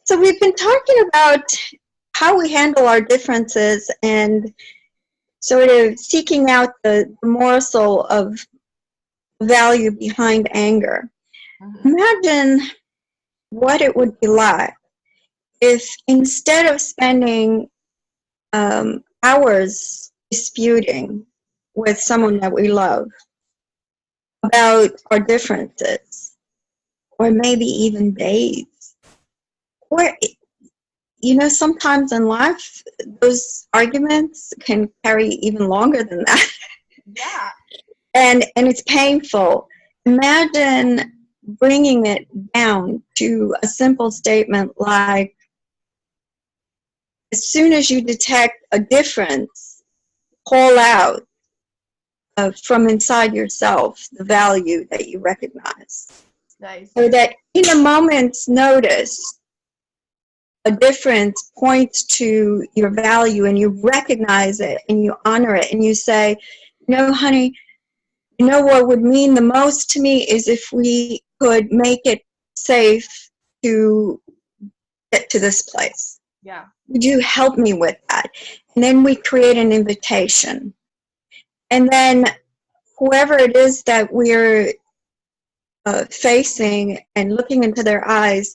So we've been talking about how we handle our differences and sort of seeking out the morsel of value behind anger. Imagine what it would be like if instead of spending hours disputing with someone that we love about our differences, or maybe even days, or sometimes in life, those arguments can carry even longer than that. Yeah. And it's painful. Imagine bringing it down to a simple statement like, as soon as you detect a difference, call out from inside yourself the value that you recognize. Nice. So that in a moment's notice, a difference points to your value and you recognize it and you honor it and you say, honey, what would mean the most to me is if we could make it safe to get to this place. Yeah. Would you help me with that? And then we create an invitation. And then whoever it is that we're facing and looking into their eyes,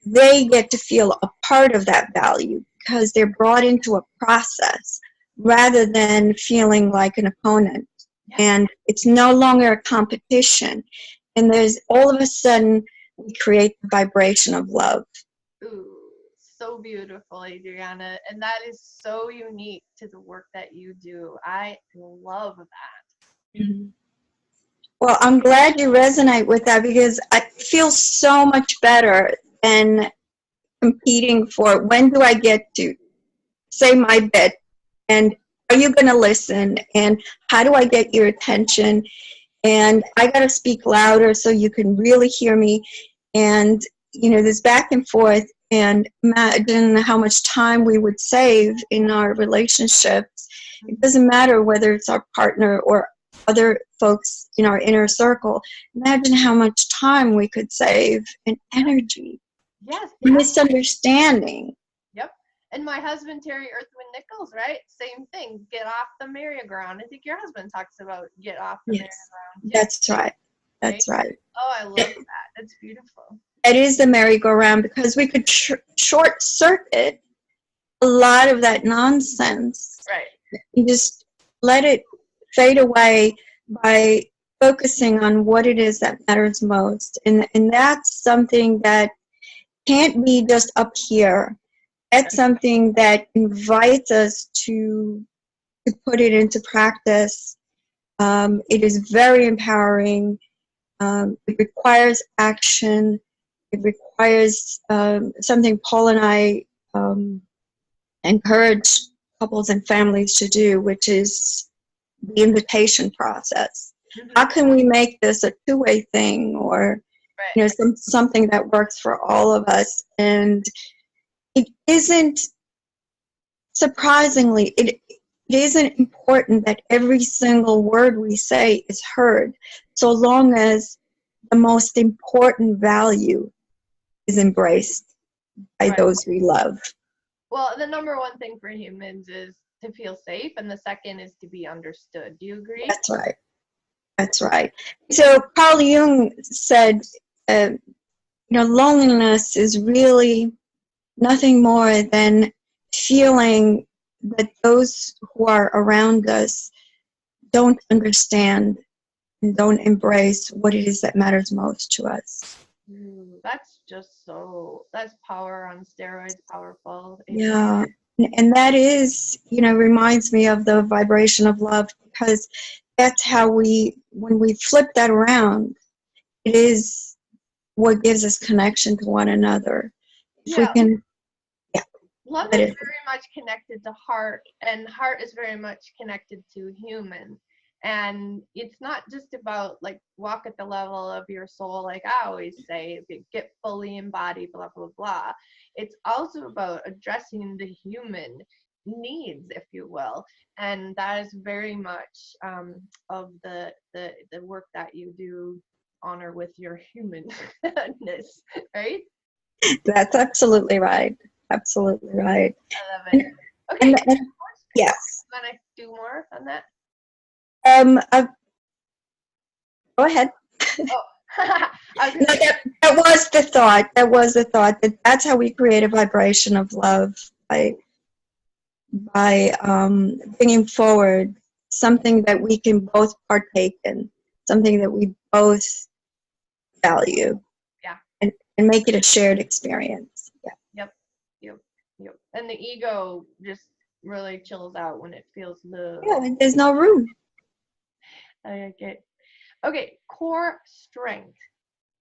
they get to feel a part of that value because they're brought into a process rather than feeling like an opponent. And it's no longer a competition. And there's all of a sudden, we create the vibration of love. Ooh, so beautiful, Adriana. And that is so unique to the work that you do. I love that. Mm-hmm. Well, I'm glad you resonate with that because I feel so much better than competing for when do I get to say my bit and are you going to listen and how do I get your attention and I got to speak louder so you can really hear me and this back and forth and imagine how much time we would save in our relationships. It doesn't matter whether it's our partner or other folks in our inner circle. Imagine how much time we could save and energy. Yes. Misunderstanding. Yep. And my husband, Terry Earthwind-Nichols, right? Same thing. Get off the merry-go-round. I think your husband talks about get off the merry-go-round. That's right. That's right. Oh, I love that. That's beautiful. It is the merry-go-round because we could short circuit a lot of that nonsense. Right. You just let it fade away by focusing on what it is that matters most. And that's something that can't be just up here. That's something that invites us to put it into practice. It is very empowering. It requires action. It requires something Paul and I encourage couples and families to do, which is the invitation process. Mm-hmm. How can we make this a two-way thing or something that works for all of us? And it isn't, surprisingly, it isn't important that every single word we say is heard, so long as the most important value is embraced by those we love. Well, the number one thing for humans is to feel safe, and the second is to be understood. Do you agree? That's right. That's right. So Carl Jung said, loneliness is really nothing more than feeling that those who are around us don't understand and don't embrace what it is that matters most to us. That's just that's power on steroids, powerful. Yeah. And that is, reminds me of the vibration of love because that's how when we flip that around, it is what gives us connection to one another. If we can, love is very much connected to heart, and heart is very much connected to human. And it's not just about like walk at the level of your soul, like I always say, get fully embodied, blah, blah, blah. It's also about addressing the human needs, if you will. And that is very much of the work that you do, honor with your humanness, right? That's absolutely right. Absolutely right. I love it. Okay. Yes. Want to do more on that? Go ahead. Oh, I was No, gonna say, that was the thought. That was the thought, that that's how we create a vibration of love, by bringing forward something that we can both partake in, something that we both value, yeah. and make it a shared experience. Yeah. Yep. And the ego just really chills out when it feels love. Yeah, there's no room. I like it. Okay, core strength.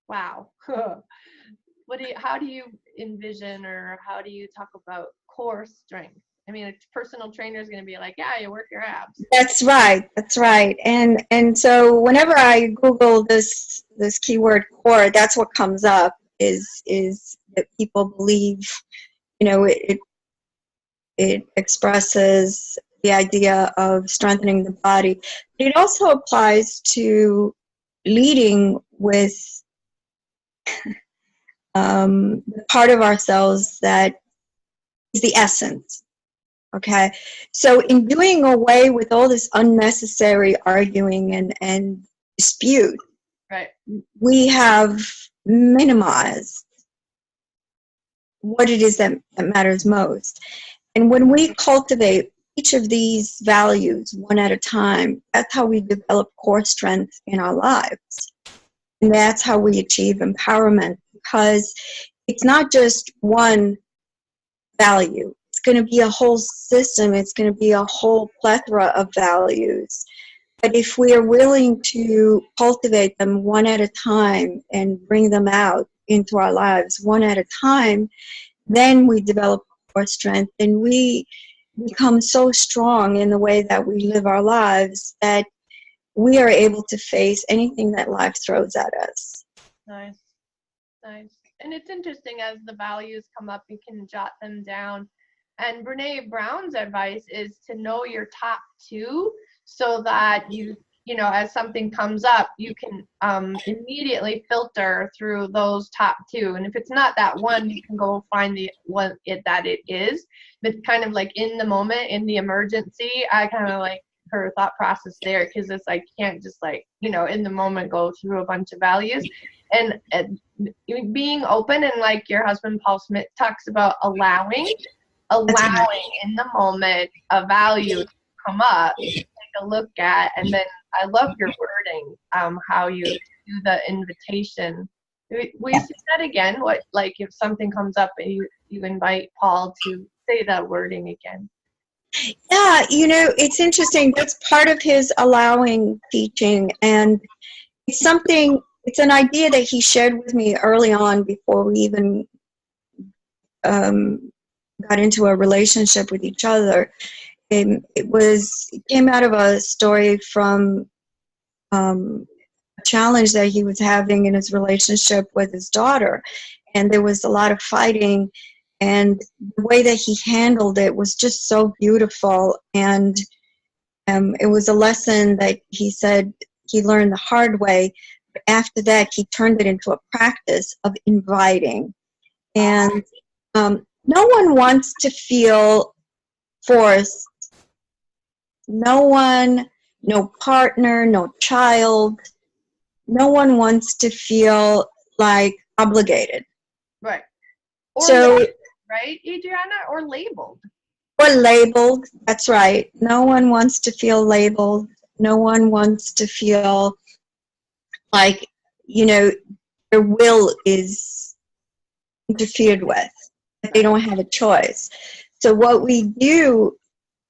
Wow. How do you envision, or how do you talk about core strength? I mean, a personal trainer is going to be like, yeah, you work your abs. That's right. That's right. And so whenever I Google this keyword core, that's what comes up, is that people believe, it expresses the idea of strengthening the body. But it also applies to leading with the part of ourselves that is the essence. Okay, so in doing away with all this unnecessary arguing and dispute, right, we have minimized what it is that matters most. And when we cultivate each of these values one at a time, that's how we develop core strength in our lives. And that's how we achieve empowerment, because it's not just one value. It's going to be a whole system. It's going to be a whole plethora of values. But if we are willing to cultivate them one at a time and bring them out into our lives one at a time, then we develop core strength, and we become so strong in the way that we live our lives that we are able to face anything that life throws at us. Nice. And it's interesting, as the values come up, you can jot them down. And Brene Brown's advice is to know your top two, so that as something comes up, you can immediately filter through those top two. And if it's not that one, you can go find the one that it is. But kind of like in the moment, in the emergency, I kind of like her thought process there, because it's like, can't just in the moment go through a bunch of values. And being open, and like your husband Paul Smit talks about, allowing in the moment a value to come up, take a look at. And then I love your wording, how you do the invitation. Will you say that again? What, like, if something comes up and you invite Paul to say that wording again? Yeah, it's interesting. That's part of his allowing teaching, and it's an idea that he shared with me early on, before we even got into a relationship with each other. And it came out of a story from a challenge that he was having in his relationship with his daughter, and there was a lot of fighting, and the way that he handled it was just so beautiful. And it was a lesson that he said he learned the hard way. But after that, he turned it into a practice of inviting. And no one wants to feel forced. No one, no partner, no child, no one wants to feel like obligated. Right. Or so, labeled, right, Adriana? Or labeled. Or labeled, that's right. No one wants to feel labeled. No one wants to feel like, their will is interfered with. They don't have a choice. So what we do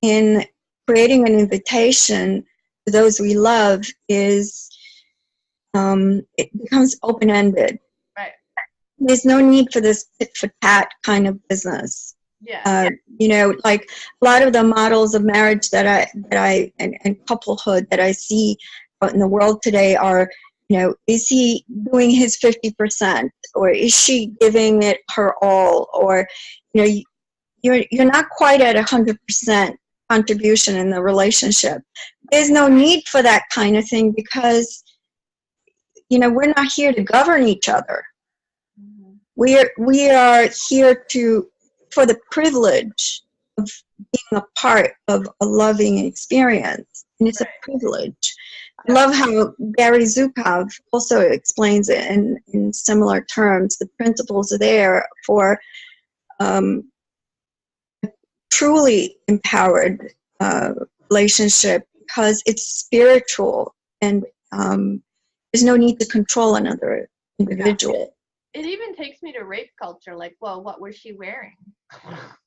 in creating an invitation to those we love is it becomes open-ended. Right. There's no need for this tit for tat kind of business. Yeah. Like a lot of the models of marriage that I and couplehood that I see out in the world today are, is he doing his 50%, or is she giving it her all, or you're not quite at 100% contribution in the relationship. There's no need for that kind of thing, because we're not here to govern each other. Mm-hmm. we are here for the privilege of being a part of a loving experience, and it's a privilege. I love how Gary Zukov also explains it in similar terms. The principles are there for truly empowered relationship, because it's spiritual, and there's no need to control another individual. It even takes me to rape culture. Like, well, what was she wearing?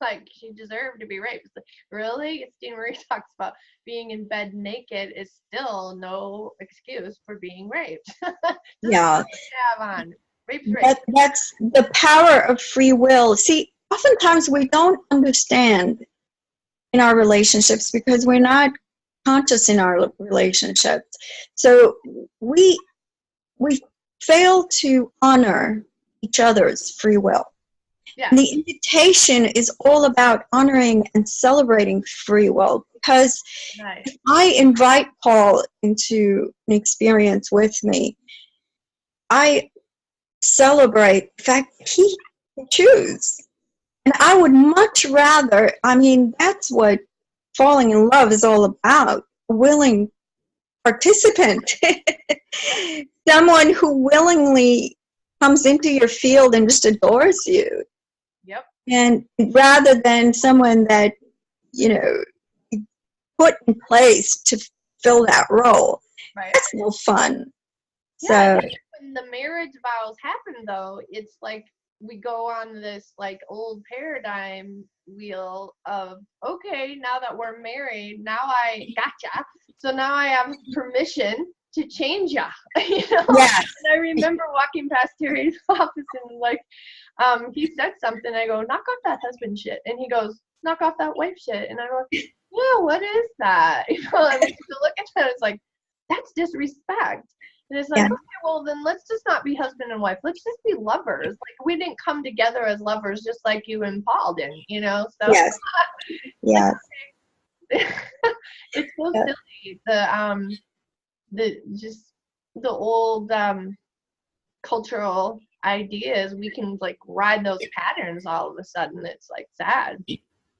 Like, she deserved to be raped. It's like, really? Steve Marie talks about being in bed naked is still no excuse for being raped. Yeah. Have on. Rape's rape. That's the power of free will. See, oftentimes we don't understand in our relationships because we're not conscious in our relationships. So we fail to honor each other's free will. Yeah. And the invitation is all about honoring and celebrating free will, because if I invite Paul into an experience with me, I celebrate the fact that he can choose. And I would much rather, I mean, that's what falling in love is all about, a willing participant. Someone who willingly comes into your field and just adores you. Yep. And rather than someone that, you know, put in place to fill that role. Right. That's no fun. Yeah, So when the marriage vows happen, though, it's like we go on this like old paradigm wheel of, okay, now that we're married, now I gotcha. So now I have permission to change ya. You know? yeah. And I remember walking past Terry's office and like, he said something. I go, knock off that husband shit. And he goes, knock off that wife shit. And I go, yeah, what is that? You know, and to look at that, it's like, that's disrespect. And it's like, Yeah. okay, well, then let's just not be husband and wife. Let's just be lovers. Like, we didn't come together as lovers just like you and Paul didn't, you know? So Yes. Yes. It's so silly. The old cultural ideas, we can like ride those patterns all of a sudden. It's like sad.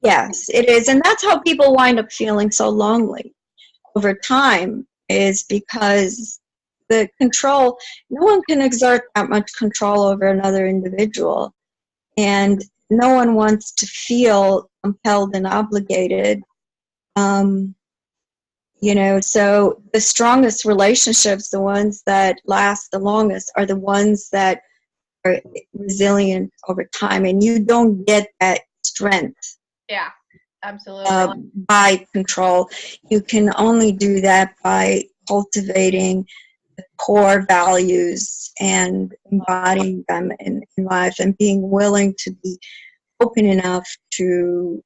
Yes, it is. And that's how people wind up feeling so lonely over time, is because the control, no one can exert that much control over another individual. And no one wants to feel compelled and obligated. You know, so the strongest relationships, the ones that last the longest, are the ones that are resilient over time. And you don't get that strength. Yeah, absolutely. By control. You can only do that by cultivating the core values and embodying them in life, and being willing to be open enough to,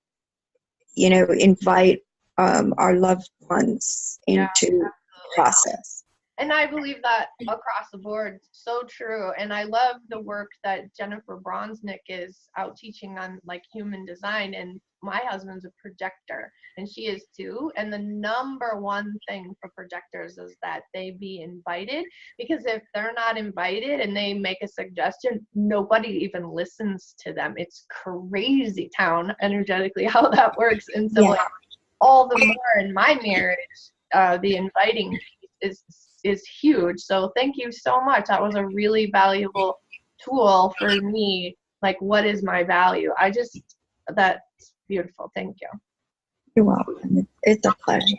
you know, invite our loved ones into the process. And I believe that across the board, so true. And I love the work that Jennifer Bronsnick is out teaching on like human design. And my husband's a projector, and she is too. And the number one thing for projectors is that they be invited, because if they're not invited and they make a suggestion, nobody even listens to them. It's crazy town energetically how that works. And so like, all the more in my marriage, the inviting piece is huge. So thank you so much. That was a really valuable tool for me. Like, what is my value? That's beautiful. Thank you. You're welcome. It's a pleasure.